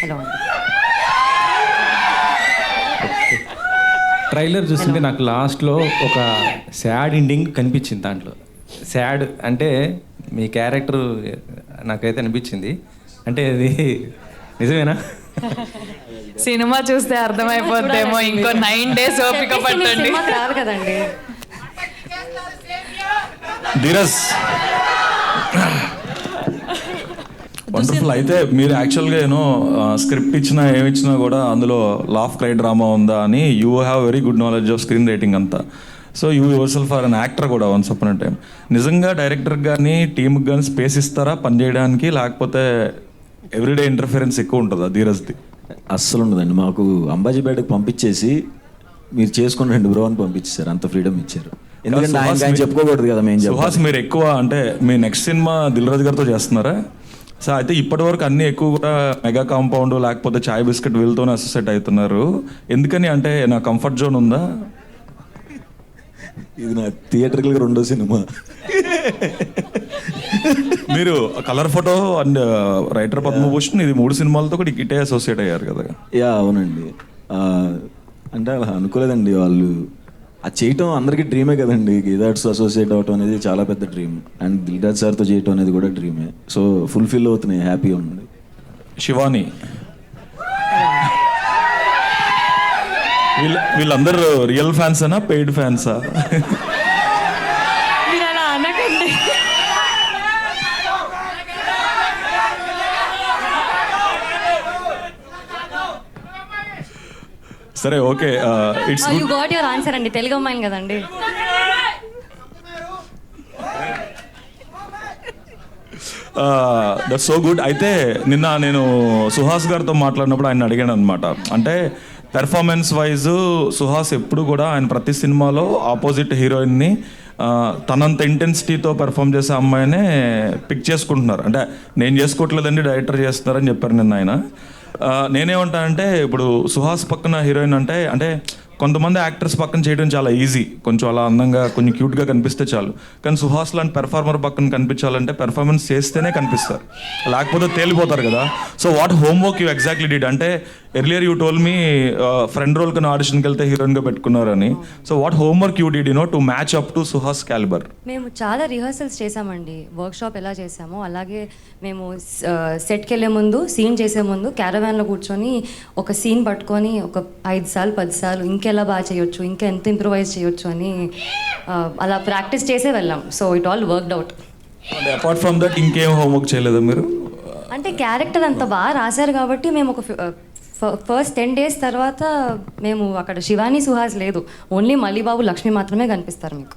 Hello అండి. Trailer చూస్తుంటే నాకు లాస్ట్లో ఒక సాడ్ ఎండింగ్ కనిపించింది. దాంట్లో సాడ్ అంటే మీ క్యారెక్టర్ నాకైతే అనిపించింది. అంటే అది నిజమేనా? సినిమా చూస్తే అర్థమైపోద్దేమో. ఇంకో 9 days ఓపిక పట్టండి. సినిమాకి రాదు కదండి. ధీరజ్ వండర్ఫుల్. అయితే మీరు యాక్చువల్గా స్క్రిప్ట్ ఇచ్చినా ఏమిచ్చినా కూడా అందులో లాఫ్ క్రై డ్రామా ఉందా అని you have very good knowledge of screen writing అంతా. So you yourself are an actor కూడా వన్స్ అపాన్ ఎ టైం. నిజంగా డైరెక్టర్కి కానీ టీమ్కి కానీ స్పేస్ ఇస్తారా పని చేయడానికి, లేకపోతే ఎవ్రీడే ఇంటర్ఫిరెన్స్ ఎక్కువ ఉంటుందా ధీరజ్ది? అస్సలు ఉండదండి. మాకు అంబాజీపేటకు పంపించేసి మీరు చేసుకుని 2 బ్రో అని పంపించారు. అంత ఫ్రీడమ్ ఇచ్చారు. ఎందుకంటే ఆయన చెప్పుకోకూడదు కదా. మేము సుహాస్ మీరు ఎక్కువ అంటే మీ నెక్స్ట్ సినిమా దిల్ రాజు గారితో చేస్తున్నారా? సో అయితే ఇప్పటి వరకు అన్ని ఎక్కువ కూడా మెగా కాంపౌండ్ లేకపోతే చాయ్ బిస్కెట్ వీళ్ళతోనే అసోసియేట్ అవుతున్నారు. ఎందుకని అంటే నా కంఫర్ట్ జోన్ ఉందా? ఇది నా థియేటర్కి 2వ సినిమా. మీరు colour photo and writer Padma Bhushan ఇది 3 సినిమాలతో కూడా ఇటే అసోసియేట్ అయ్యారు కదా. యా అవునండి. అంటే అలా అనుకోలేదండి. వాళ్ళు అది చేయటం అందరికీ డ్రీమే కదండి. గీదాట్స్ అసోసియేట్ అవటం అనేది చాలా పెద్ద డ్రీమ్. అండ్ దిల్రాజ్ సార్తో చేయటం అనేది కూడా డ్రీమే. సో ఫుల్ఫిల్ అవుతున్నాయి. హ్యాపీగా ఉంది. శివాని వీళ్ళందరూ రియల్ ఫ్యాన్సేనా పెయిడ్ ఫ్యాన్సా? మీరు అలా అనకండి. సరే okay. It's you got your answer అండి. తెలుగు అమ్మాయిని కదండి. That's so good. అయితే నిన్న నేను సుహాస్ గారితో మాట్లాడినప్పుడు ఆయన అడిగాను అనమాట. అంటే పెర్ఫార్మెన్స్ వైజ్ సుహాస్ ఎప్పుడు కూడా ఆయన ప్రతి సినిమాలో ఆపోజిట్ హీరోయిన్ని తనంత ఇంటెన్సిటీతో పెర్ఫామ్ చేసే అమ్మాయినే పిక్ చేసుకుంటున్నారు. అంటే నేను చేసుకోవట్లేదండి డైరెక్టర్ చేస్తున్నారని చెప్పారు నిన్న ఆయన. నేనేమంటానంటే ఇప్పుడు సుహాస్ పక్కన హీరోయిన్ అంటే కొంతమంది యాక్టర్స్ పక్కన చేయడం చాలా ఈజీ, కొంచెం అలా అందంగా కొంచెం క్యూట్గా కనిపిస్తే చాలు. కానీ సుహాస్ లాంటి పెర్ఫార్మర్ పక్కన కనిపించాలంటే పెర్ఫార్మెన్స్ చేస్తేనే కనిపిస్తారు, లేకపోతే తేలిపోతారు కదా. So what homework you exactly did? అంటే earlier you told me friend role కన్నా ఆడిషన్కి వెళ్తే హీరోయిన్గా పెట్టుకున్నారని. So what homework you did to match up to Suhas calibre? మేము చాలా రిహర్సల్స్ చేసామండి. వర్క్షాప్ ఎలా చేసామో అలాగే మేము సెట్కి వెళ్ళే ముందు, సీన్ చేసే ముందు క్యారవాన్లో కూర్చొని ఒక సీన్ పట్టుకొని ఒక 5 సార్లు 10 సార్లు ఇంకెలా బాగా చేయొచ్చు, ఇంకా ఎంత ఇంప్రూవైజ్ చేయొచ్చు అని అలా ప్రాక్టీస్ చేసే వెళ్ళాం. So it all worked out. Apart from that ఇంకేం హోంవర్క్ చేయలేదా మీరు? అంటే క్యారెక్టర్ అంత బాగా రాశారు కాబట్టి మేము ఒక ఫస్ట్ 10 days తర్వాత మేము అక్కడ శివాని సుహాస్ లేదు, ఓన్లీ మల్లిబాబు లక్ష్మి మాత్రమే కనిపిస్తారు మీకు.